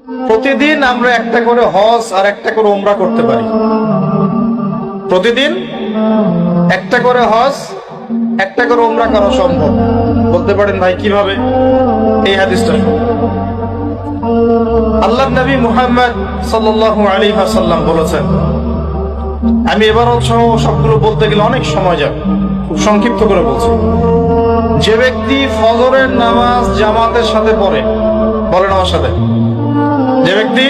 প্রতিদিন আমরা একটা করে হজ আর একটা করে উমরা করতে পারি। প্রতিদিন একটা করে হজ একটা করে উমরা করা সম্ভব। বলতে পারেন ভাই কিভাবে? এই হাদিসটা আল্লাহর নবী মুহাম্মদ সাল্লাল্লাহু আলাইহি ওয়াসাল্লাম বলেছেন, আমি এবারও সবগুলো বলতে গেলে অনেক সময় যাবে, খুব সংক্ষিপ্ত করে বলছি। যে ব্যক্তি ফজরের নামাজ জামাতের সাথে পড়ে, বলেন আমার সাথে, যে ব্যক্তি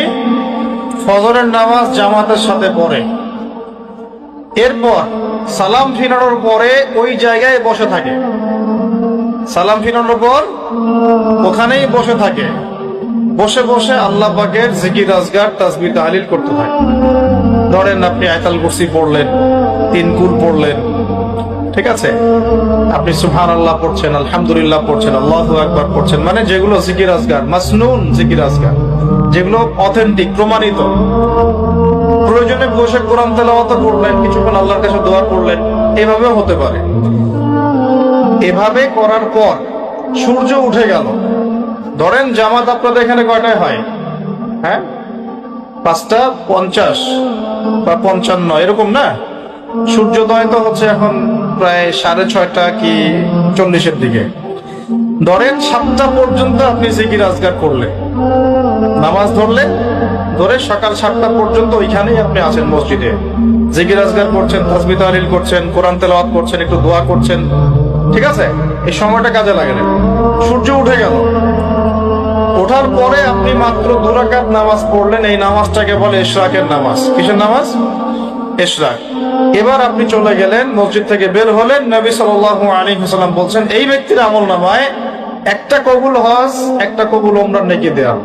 ফজরের নামাজ জামাতের সাথে পড়ে, এরপর সালাম ফিরানোর পরে ওই জায়গায় বসে থাকে, সালাম ফিরানোর পর ওখানেই বসে থাকে, বসে বসে আল্লাহ পাকের জিকির আজগার তাসবিহ তাহলিল করতে থাকে। ধরেন আপনি আয়াতুল কুরসি পড়লেন, 3 কুল পড়লেন, ঠিক আছে, আপনি সুবহানাল্লাহ পড়ছেন, আলহামদুলিল্লাহ পড়ছেন, আল্লাহু আকবার পড়ছেন, মানে যেগুলো জিকির আজগার, মাসনুন জিকির আজগার, যেগুলো অথেন্টিক প্রমাণিত। প্রয়োজনে বসে কোরআন তেলাওয়াত করলেন, কিছুক্ষণ আল্লাহর কাছে দোয়া করলেন, এভাবেও হতে পারে। এভাবে করার পর সূর্য উঠে গেল। ধরেন জামাত আপনাদের এখানে কয়টায় হয়? হ্যাঁ, 5:50 বা 55 এরকম না? সূর্যোদয় তো হচ্ছে এখন প্রায় 6:30 কি 40-এর দিকে। ধরেন 7টা পর্যন্ত আপনি জিকির আজগার করলেন, নামাজ ধরলেন, ধরে সকাল 7টা পর্যন্ত ওইখানেই আপনি আছেন মসজিদে, জিকির আজগার করছেন, তাসবিহ তাহলিল করছেন, কোরআন তেলাওয়াত করছেন, একটু দোয়া করছেন, ঠিক আছে? এই সময়টা কাজে লাগে না। সূর্য উঠে গেল, ওঠার পরে আপনি মাত্র 2 রাকাত নামাজ পড়লেন, এই নামাজটাকে বলে ইশরাকের নামাজ। কিসের নামাজ? ইশরাক। এবার আপনি চলে গেলেন, মসজিদ থেকে বের হলেন, নবী সাল্লাল্লাহু আলাইহি ওয়াসাল্লাম বলছেন এই ব্যক্তির আমলনামায় একটা কবুল হজ একটা কবুল উমরার নেকি দেয়া।